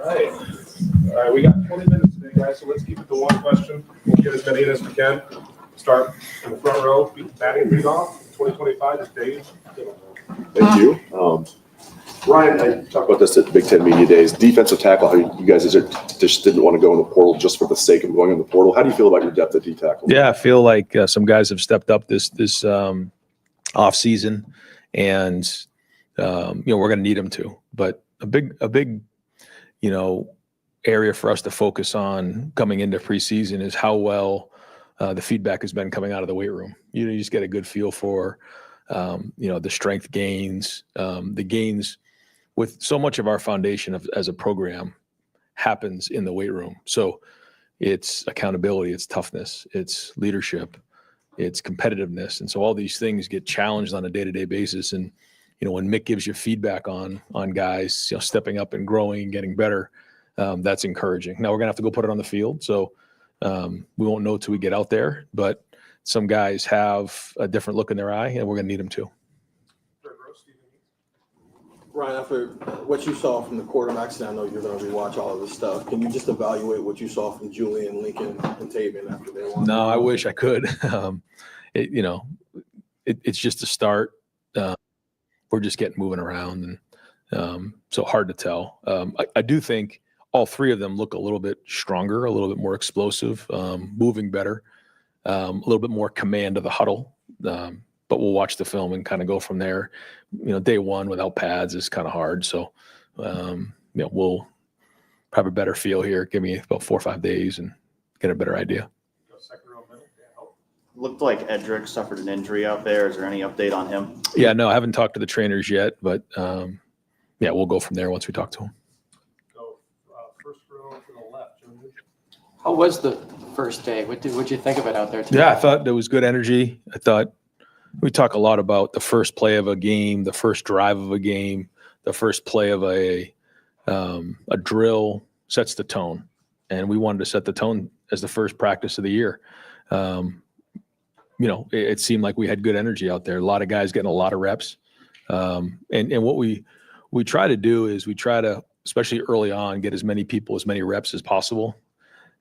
right. All right, we got 20 minutes today, guys, so let's keep it to one question. We'll get as many in as we can. Start in the front row, batting lead off, 2025 is Dave. Thank you. Ryan, I talked about this at the Big Ten Media Days. Defensive tackle, how you guys just didn't want to go in the portal just for the sake of going in the portal. How do you feel about your depth at D tackle? Yeah, I feel like some guys have stepped up this off season, and we're going to need them to. But a big area for us to focus on coming into preseason is how well the feedback has been coming out of the weight room. You just get a good feel for the strength gains, the gains. With so much of our foundation as a program happens in the weight room. So it's accountability, it's toughness, it's leadership, it's competitiveness. And so all these things get challenged on a day-to-day basis. And, when Mick gives you feedback on guys, stepping up and growing and getting better, that's encouraging. Now we're going to have to go put it on the field. So we won't know till we get out there, but some guys have a different look in their eye and we're going to need them too. Ryan, after what you saw from the quarterbacks, and I know you're going to rewatch all of this stuff, can you just evaluate what you saw from Julian, Lincoln, and Taven after they won? No, I wish I could. It's just a start. We're just getting moving around, and so hard to tell. I do think all three of them look a little bit stronger, a little bit more explosive, moving better, a little bit more command of the huddle. But we'll watch the film and kind of go from there. Day one without pads is kind of hard. So, we'll have a better feel here. Give me about 4 or 5 days and get a better idea. Looked like Edric suffered an injury out there. Is there any update on him? Yeah, no, I haven't talked to the trainers yet, but we'll go from there once we talk to him. Go first row to the left. How was the first day? What'd you think of it out there today? Yeah, I thought there was good energy. I thought we talk a lot about the first play of a game, the first drive of a game, the first play of a drill sets the tone. And we wanted to set the tone as the first practice of the year. It seemed like we had good energy out there. A lot of guys getting a lot of reps. And what we try to do is we try to, especially early on, get as many people, as many reps as possible,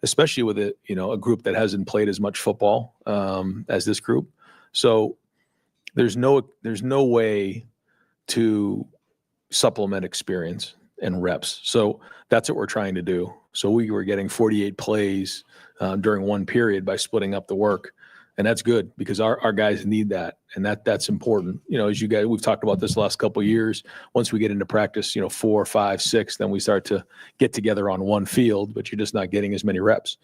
especially with a group that hasn't played as much football as this group. So there's no way to supplement experience and reps. So that's what we're trying to do. So we were getting 48 plays during one period by splitting up the work. And that's good because our guys need that. And that's important. As you guys, we've talked about this the last couple of years. Once we get into practice, 4, 5, 6, then we start to get together on one field, but you're just not getting as many reps.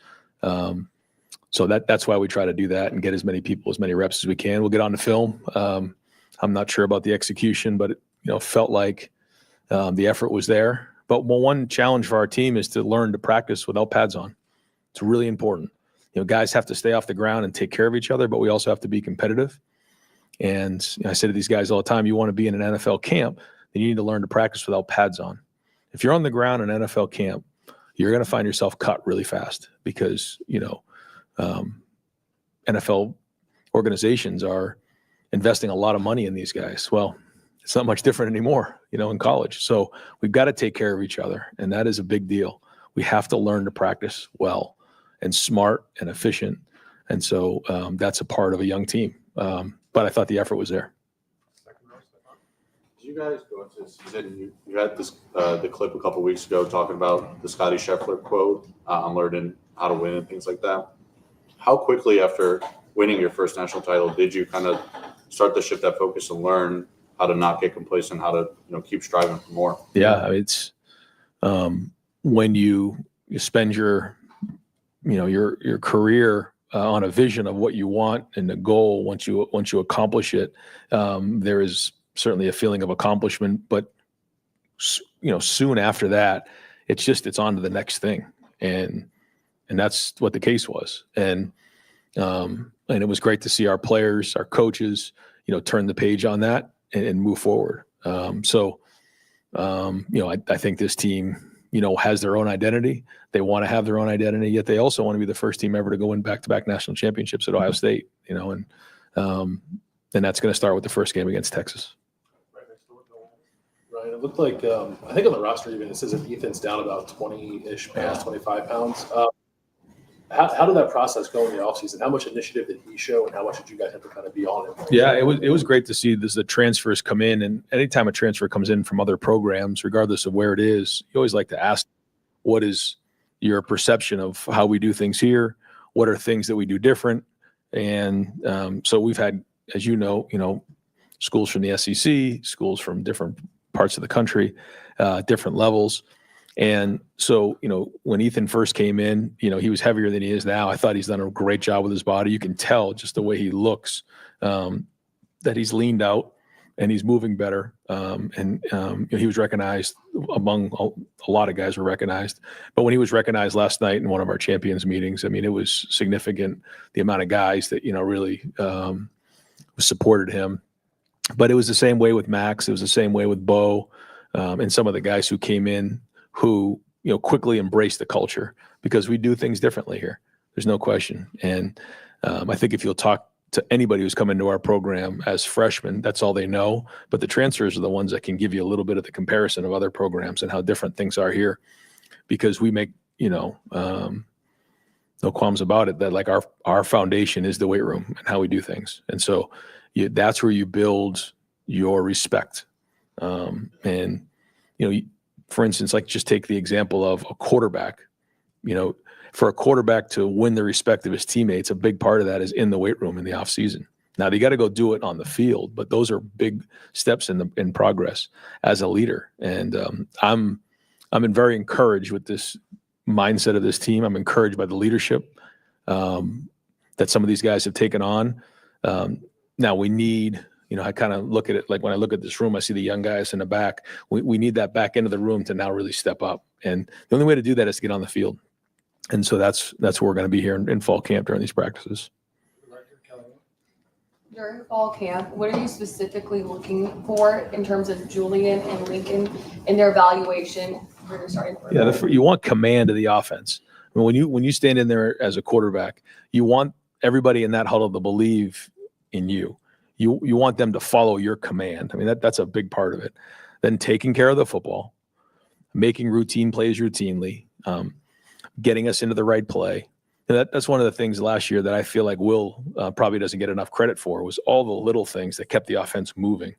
So that's why we try to do that and get as many people, as many reps as we can. We'll get on the film. I'm not sure about the execution, but it felt like the effort was there. But one challenge for our team is to learn to practice without pads on. It's really important. Guys have to stay off the ground and take care of each other, but we also have to be competitive. And I say to these guys all the time, you want to be in an NFL camp, then you need to learn to practice without pads on. If you're on the ground in an NFL camp, you're going to find yourself cut really fast because, NFL organizations are investing a lot of money in these guys. Well, it's not much different anymore, in college. So we've got to take care of each other, and that is a big deal. We have to learn to practice well and smart and efficient. And so that's a part of a young team. But I thought the effort was there. Did you guys go into this season? You had this the clip a couple weeks ago talking about the Scotty Scheffler quote on learning how to win and things like that. How quickly after winning your first national title did you kind of start to shift that focus and learn how to not get complacent, how to keep striving for more? Yeah, it's when you spend your career on a vision of what you want and the goal. Once you accomplish it, there is certainly a feeling of accomplishment. But soon after that, it's on to the next thing, and that's what the case was. And it was great to see our players, our coaches, turn the page on that and move forward. I think this team, has their own identity. They want to have their own identity, yet they also want to be the first team ever to go win back-to-back national championships at Ohio State, and that's going to start with the first game against Texas. Right. Ryan. It looked like, I think on the roster even, it says that Ethan's down about 20-ish pounds, 25 pounds. How did that process go in the offseason? How much initiative did he show, and how much did you guys have to kind of be on it? Yeah, it was great to see the transfers come in, and anytime a transfer comes in from other programs, regardless of where it is, you always like to ask, what is your perception of how we do things here? What are things that we do different? And so we've had, as you know, schools from the SEC, schools from different parts of the country, different levels. And so, when Ethan first came in, he was heavier than he is now. I thought he's done a great job with his body. You can tell just the way he looks, that he's leaned out and he's moving better. He was recognized among a lot of guys were recognized. But when he was recognized last night in one of our champions meetings, I mean, it was significant, the amount of guys that, really supported him. But it was the same way with Max. It was the same way with Bo, and some of the guys who came in who, quickly embraced the culture, because we do things differently here. There's no question. And I think if you'll talk to anybody who's come into our program as freshmen, that's all they know. But the transfers are the ones that can give you a little bit of the comparison of other programs and how different things are here, because we make, no qualms about it, that like our foundation is the weight room and how we do things. And so that's where you build your respect. For instance, like just take the example of a quarterback. For a quarterback to win the respect of his teammates, a big part of that is in the weight room in the off season. Now they got to go do it on the field, but those are big steps in progress as a leader. And I'm very encouraged with this mindset of this team. I'm encouraged by the leadership that some of these guys have taken on. Now we need. I kind of look at it like when I look at this room, I see the young guys in the back. We need that back end of the room to now really step up. And the only way to do that is to get on the field. And so that's where we're going to be here in fall camp during these practices. During fall camp, what are you specifically looking for in terms of Julian and Lincoln in their evaluation for your starting quarterback? Yeah, you want command of the offense. I mean, when you stand in there as a quarterback, you want everybody in that huddle to believe in you. You want them to follow your command. I mean, that's a big part of it. Then taking care of the football, making routine plays routinely, getting us into the right play. And that's one of the things last year that I feel like Will probably doesn't get enough credit for, was all the little things that kept the offense moving.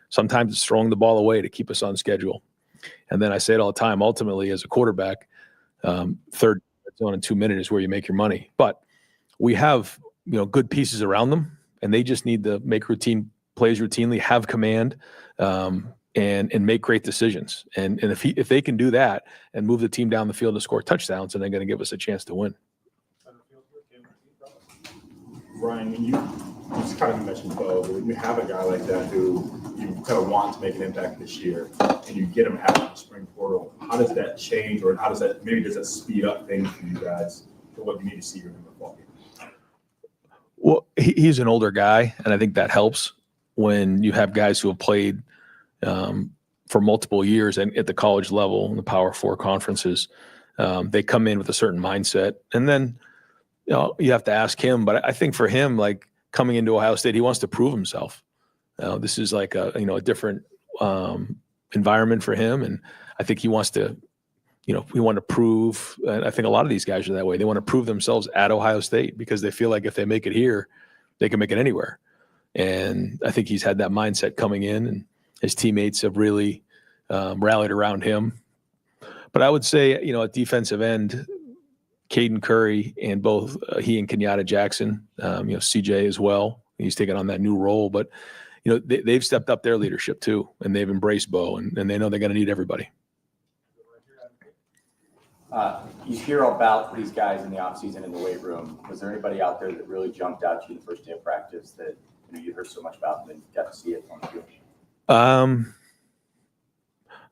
Sometimes it's throwing the ball away to keep us on schedule. And then I say it all the time, ultimately as a quarterback, third zone and 2 minutes is where you make your money. But we have, good pieces around them, and they just need to make routine plays routinely, have command, and make great decisions. And if they can do that and move the team down the field to score touchdowns, then they're going to give us a chance to win. Ryan, you just kind of mentioned Bo, but when you have a guy like that who you kind of want to make an impact this year, and you get him out of the spring portal, how does that change, or does that speed up things for you guys for what you need to see in the fall game? Well, he's an older guy, and I think that helps when you have guys who have played for multiple years and at the college level in the Power 4 conferences. They come in with a certain mindset, and then you have to ask him. But I think for him, like coming into Ohio State, he wants to prove himself. This is like a different environment for him, and I think he wants to. We want to prove, and I think a lot of these guys are that way. They want to prove themselves at Ohio State because they feel like if they make it here, they can make it anywhere. And I think he's had that mindset coming in, and his teammates have really rallied around him. But I would say, at defensive end, Caden Curry and both he and Kenyatta Jackson, CJ as well. He's taken on that new role, but they've stepped up their leadership too, and they've embraced Bo, and they know they're going to need everybody. You hear about these guys in the offseason in the weight room. Was there anybody out there that really jumped out to you the first day of practice that you heard so much about and then you got to see it on the field?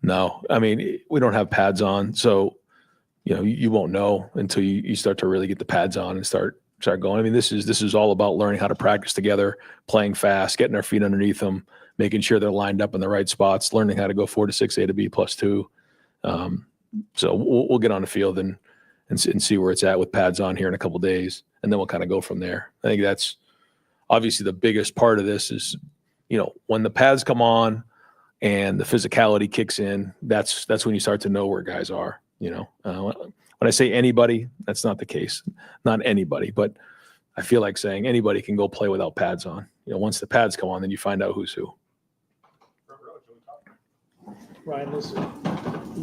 No. I mean, we don't have pads on, so you won't know until you start to really get the pads on and start going. I mean, this is all about learning how to practice together, playing fast, getting our feet underneath them, making sure they're lined up in the right spots, learning how to go 4 to 6A to B +2. So we'll get on the field and see where it's at with pads on here in a couple of days, and then we'll kind of go from there. I think that's obviously the biggest part of this is, when the pads come on and the physicality kicks in, that's when you start to know where guys are. When I say anybody, that's not the case. Not anybody, but I feel like saying anybody can go play without pads on. Once the pads come on, then you find out who's who. Ryan, this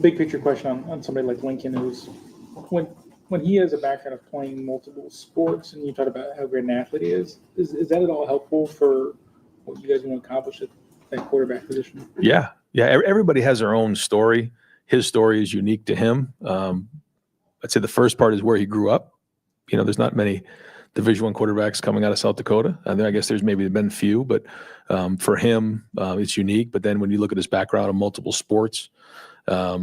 big picture question on somebody like Lincoln, who's when he has a background of playing multiple sports, and you talk about how great an athlete he is that at all helpful for what you guys want to accomplish at that quarterback position? Yeah. Everybody has their own story. His story is unique to him. I'd say the first part is where he grew up. There's not many Division I quarterbacks coming out of South Dakota. And I guess there's maybe been few, but for him, it's unique. But then when you look at his background in multiple sports, I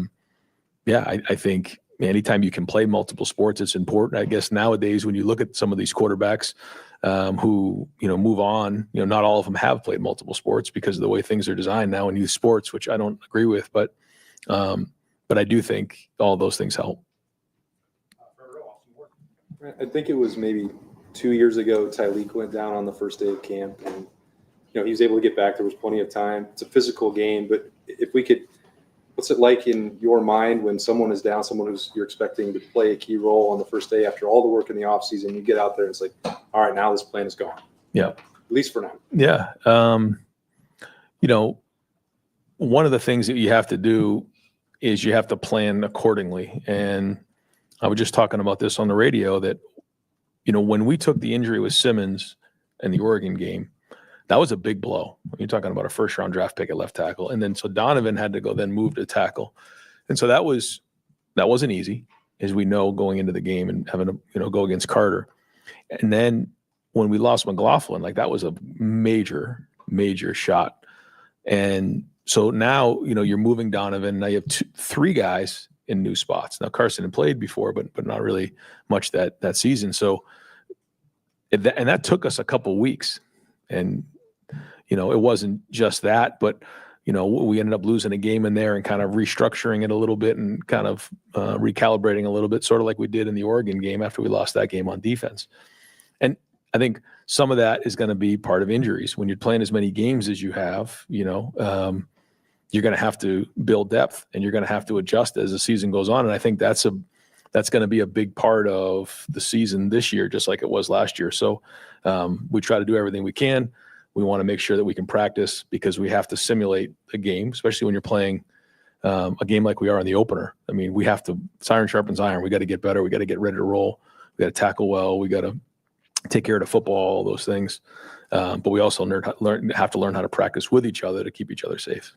think anytime you can play multiple sports, it's important. I guess nowadays, when you look at some of these quarterbacks who, move on, not all of them have played multiple sports because of the way things are designed now in youth sports, which I don't agree with. But I do think all those things help. I think it was maybe 2 years ago, Tyleek went down on the first day of camp, and he was able to get back. There was plenty of time. It's a physical game, but if we could, what's it like in your mind when someone is down, someone who's you're expecting to play a key role on the first day after all the work in the offseason, you get out there and it's like, all right, now this plan is gone. Yeah. At least for now. Yeah. One of the things that you have to do is you have to plan accordingly. And I was just talking about this on the radio that, when we took the injury with Simmons in the Oregon game, that was a big blow. You're talking about a first-round draft pick at left tackle. And then so Donovan had to go then move to tackle. And so that wasn't easy, as we know, going into the game and having to, go against Carter. And then when we lost McLaughlin, that was a major, major shot. And so now, you're moving Donovan. Now you have three guys in new spots. Now Carson had played before, but not really much that season. So, and that took us a couple weeks. And, it wasn't just that, but, we ended up losing a game in there and kind of restructuring it a little bit and kind of recalibrating a little bit, sort of like we did in the Oregon game after we lost that game on defense. And I think some of that is going to be part of injuries. When you're playing as many games as you have, you're going to have to build depth and you're going to have to adjust as the season goes on. And I think that's going to be a big part of the season this year, just like it was last year. So we try to do everything we can. We want to make sure that we can practice because we have to simulate a game, especially when you're playing a game like we are in the opener. I mean, we have to, iron sharpens iron. We got to get better. We got to get ready to roll. We got to tackle well. We got to take care of the football, all those things. But we also have to learn how to practice with each other to keep each other safe.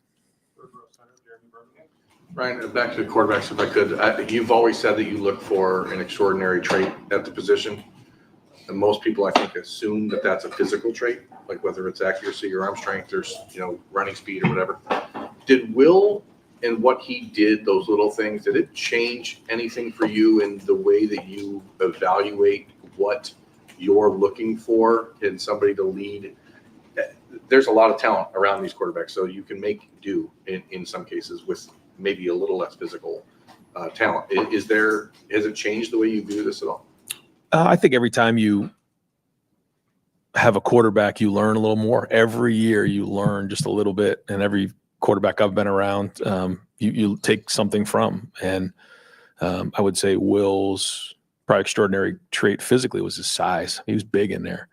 Ryan, back to the quarterbacks, if I could. You've always said that you look for an extraordinary trait at the position. And most people, I think, assume that that's a physical trait, like whether it's accuracy or arm strength or, running speed or whatever. Did Will and what he did, those little things, did it change anything for you in the way that you evaluate what you're looking for in somebody to lead? There's a lot of talent around these quarterbacks, so you can make do in some cases with maybe a little less physical talent. Has it changed the way you view this at all? I think every time you have a quarterback, you learn a little more. Every year you learn just a little bit, and every quarterback I've been around, you take something from. And I would say Will's probably extraordinary trait physically was his size. He was big in there.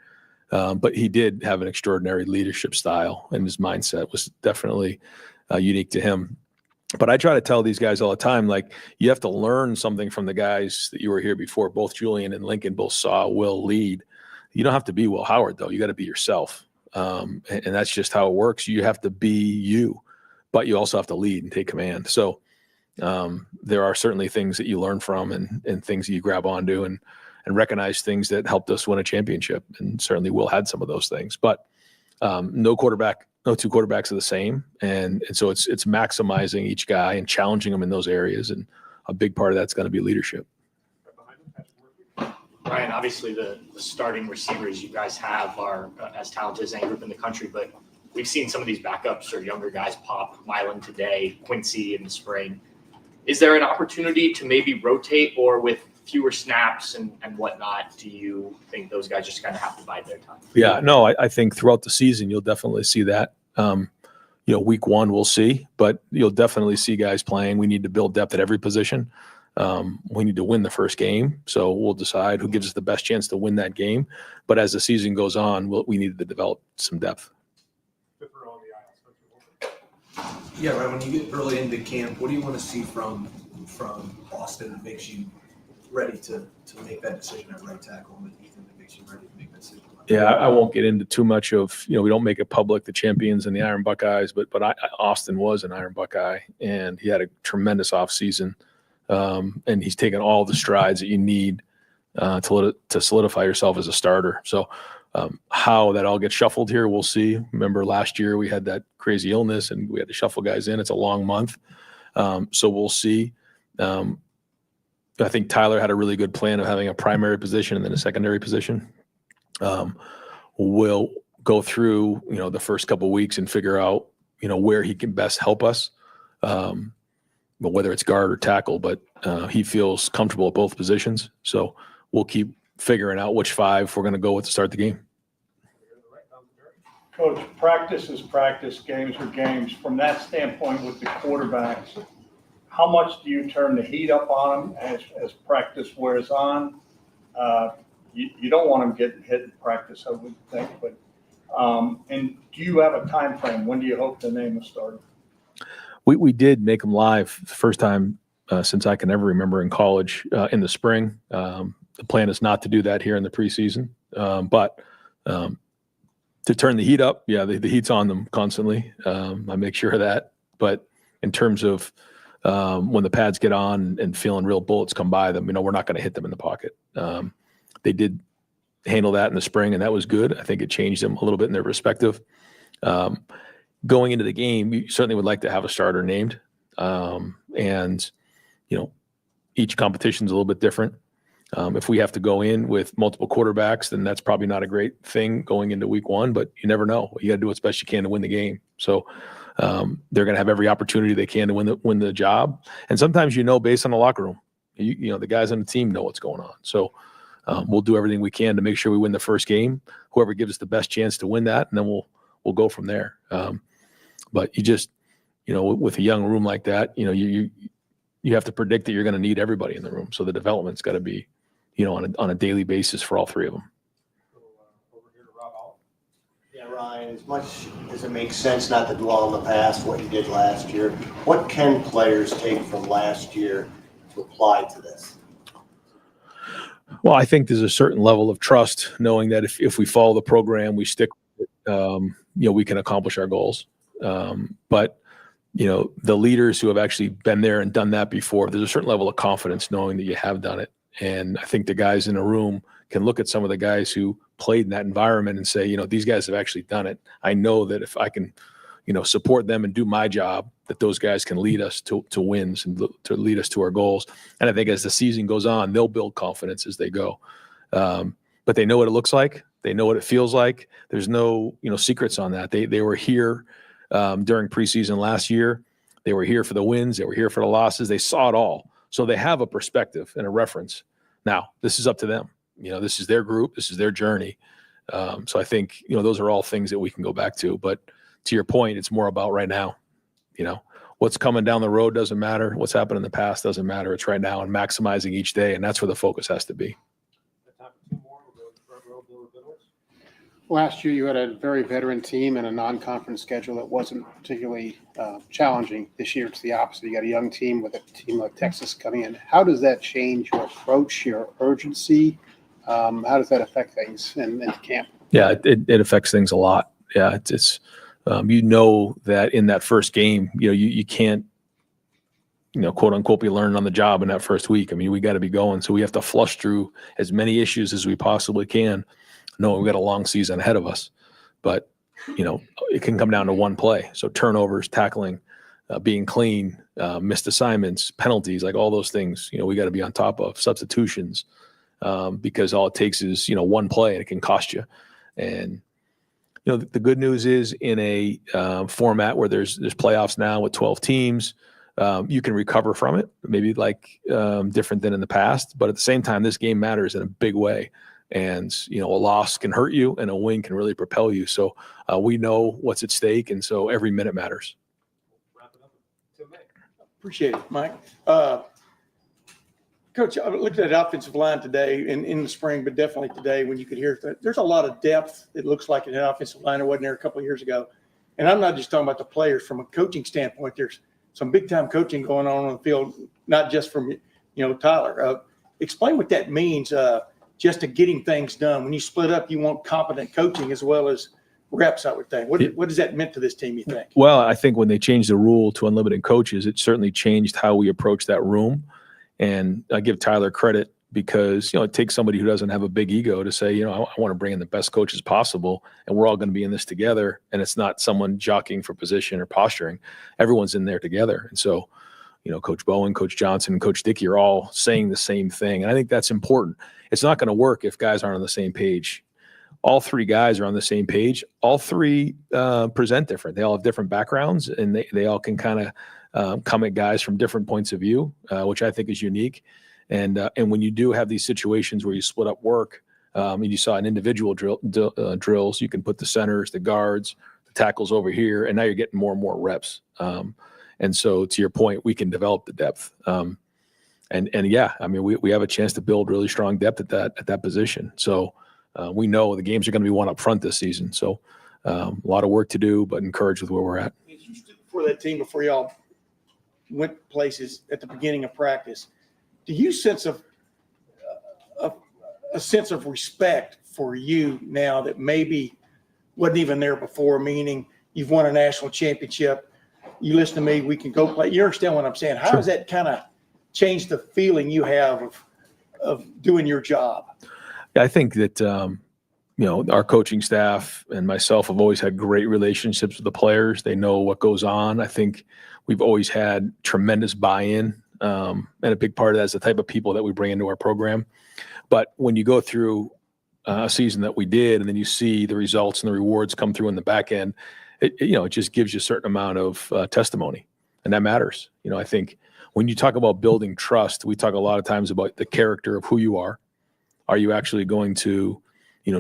But he did have an extraordinary leadership style, and his mindset was definitely unique to him. But I try to tell these guys all the time, you have to learn something from the guys that you were here before. Both Julian and Lincoln both saw Will lead. You don't have to be Will Howard, though. You got to be yourself. And that's just how it works. You have to be you, but you also have to lead and take command. So there are certainly things that you learn from and things that you grab onto and recognize things that helped us win a championship. And certainly Will had some of those things. But no two quarterbacks are the same. And so it's maximizing each guy and challenging them in those areas. And a big part of that's going to be leadership. Ryan, obviously the starting receivers you guys have are as talented as any group in the country, but we've seen some of these backups or younger guys pop. Milan today, Quincy in the spring. Is there an opportunity to maybe rotate, or with fewer snaps and whatnot, do you think those guys just kind of have to bide their time? Yeah, no, I think throughout the season, you'll definitely see that. week one we'll see, but you'll definitely see guys playing. We need to build depth at every position. We need to win the first game, so we'll decide who gives us the best chance to win that game. But as the season goes on, we need to develop some depth. Yeah, right. When you get early into camp, what do you want to see from Austin that makes you ready to make that decision at right tackle, and with Ethan that makes you ready to make that decision? Yeah, I won't get into too much of, we don't make it public, the champions and the Iron Buckeyes, but Austin was an Iron Buckeye, and he had a tremendous offseason. And he's taken all the strides that you need to solidify yourself as a starter. So how that all gets shuffled here, we'll see. Remember last year we had that crazy illness and we had to shuffle guys in. It's a long month. So we'll see. I think Tyler had a really good plan of having a primary position and then a secondary position. We'll go through, the first couple of weeks and figure out, where he can best help us. But whether it's guard or tackle, but he feels comfortable at both positions. So we'll keep figuring out which 5 we're going to go with to start the game. Coach, practice is practice, games are games. From that standpoint with the quarterbacks, how much do you turn the heat up on them as practice wears on? You don't want them getting hit in practice, I would think. But and do you have a time frame? When do you hope to name a starter? We did make them live the first time since I can ever remember in college in the spring. The plan is not to do that here in the preseason, but to turn the heat up, the heat's on them constantly. I make sure of that. But in terms of when the pads get on and feeling real bullets come by them, we're not going to hit them in the pocket. They did handle that in the spring, and that was good. I think it changed them a little bit in their perspective. Going into the game, you certainly would like to have a starter named. And, each competition is a little bit different. If we have to go in with multiple quarterbacks, then that's probably not a great thing going into week one, but you never know. You got to do what's best you can to win the game. So they're going to have every opportunity they can to win the job. And sometimes, based on the locker room, the guys on the team know what's going on. So we'll do everything we can to make sure we win the first game. Whoever gives us the best chance to win that, and then we'll go from there. But you just, with a young room like that, you have to predict that you're going to need everybody in the room. So the development's got to be, on a daily basis for all 3 of them. Yeah, Ryan, as much as it makes sense not to dwell on the past, what you did last year, what can players take from last year to apply to this? Well, I think there's a certain level of trust knowing that if we follow the program, we stick with it, we can accomplish our goals. But the leaders who have actually been there and done that before, there's a certain level of confidence knowing that you have done it. And I think the guys in the room can look at some of the guys who played in that environment and say, these guys have actually done it. I know that if I can, support them and do my job, that those guys can lead us to wins and to lead us to our goals. And I think as the season goes on, they'll build confidence as they go. But they know what it looks like. They know what it feels like. There's no, secrets on that. They were here during preseason last year. They were here for the wins. They were here for the losses. They saw it all. So they have a perspective and a reference. Now, this is up to them. This is their group. This is their journey. So I think, those are all things that we can go back to. But to your point, it's more about right now. What's coming down the road doesn't matter. What's happened in the past doesn't matter. It's right now and maximizing each day. And that's where the focus has to be. Last year, you had a very veteran team and a non-conference schedule that wasn't particularly challenging. This year, it's the opposite. You got a young team with a team like Texas coming in. How does that change your approach, your urgency? How does that affect things in camp? Yeah, it affects things a lot. Yeah, it's that in that first game, you can't, quote unquote, be learning on the job in that first week. I mean, we got to be going. So we have to flush through as many issues as we possibly can. No, we've got a long season ahead of us, but it can come down to one play. So turnovers, tackling, being clean, missed assignments, penalties, like all those things, we got to be on top of. Substitutions, because all it takes is, one play and it can cost you. And, the good news is in a format where there's playoffs now with 12 teams, you can recover from it, maybe different than in the past. But at the same time, this game matters in a big way. And, a loss can hurt you and a win can really propel you. So we know what's at stake. And so every minute matters. Appreciate it, Mike. Coach, I looked at the offensive line today in the spring, but definitely today when you could hear that there's a lot of depth, it looks like, in the offensive line. It wasn't there a couple of years ago. And I'm not just talking about the players from a coaching standpoint. There's some big time coaching going on the field, not just from, Tyler. Explain what that means just to getting things done. When you split up, you want competent coaching as well as reps, I would think. What does that mean to this team, you think? Well, I think when they changed the rule to unlimited coaches, it certainly changed how we approach that room. And I give Tyler credit because, it takes somebody who doesn't have a big ego to say, I want to bring in the best coaches possible, and we're all going to be in this together. And it's not someone jockeying for position or posturing. Everyone's in there together. And so, Coach Bowen, Coach Johnson, and Coach Dickey are all saying the same thing. And I think that's important. It's not going to work if guys aren't on the same page. All three guys are on the same page. All three present different. They all have different backgrounds, and they all can kind of come at guys from different points of view, which I think is unique. And when you do have these situations where you split up work, and you saw an individual drills, you can put the centers, the guards, the tackles over here, and now you're getting more and more reps. And so to your point, we can develop the depth. And yeah, I mean, we have a chance to build really strong depth at that position. So we know the games are going to be won up front this season. So a lot of work to do, but encouraged with where we're at. For that team, before y'all went places at the beginning of practice, do you sense a sense of respect for you now that maybe wasn't even there before? Meaning you've won a national championship. You listen to me, we can go play. You understand what I'm saying? How does that kind of change the feeling you have of doing your job? Yeah, I think that, our coaching staff and myself have always had great relationships with the players. They know what goes on. I think we've always had tremendous buy-in. And a big part of that is the type of people that we bring into our program. But when you go through a season that we did, and then you see the results and the rewards come through in the back end, it just gives you a certain amount of testimony, and that matters. I think when you talk about building trust, we talk a lot of times about the character of who you are. Are you actually going to,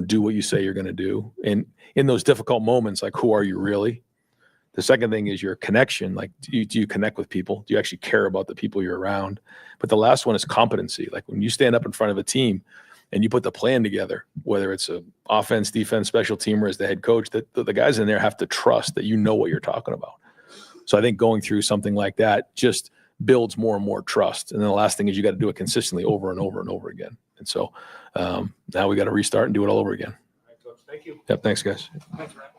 do what you say you're going to do? And in those difficult moments, like, who are you really? The second thing is your connection. Like, do you connect with people? Do you actually care about the people you're around? But the last one is competency. Like, when you stand up in front of a team and you put the plan together, whether it's a offense, defense, special team, or as the head coach, that the guys in there have to trust that you know what you're talking about. So I think going through something like that just builds more and more trust. And then the last thing is you got to do it consistently over and over and over again. And so now we got to restart and do it all over again. All right, Coach, thank you. Yep. Thanks, guys. Thanks, Ryan.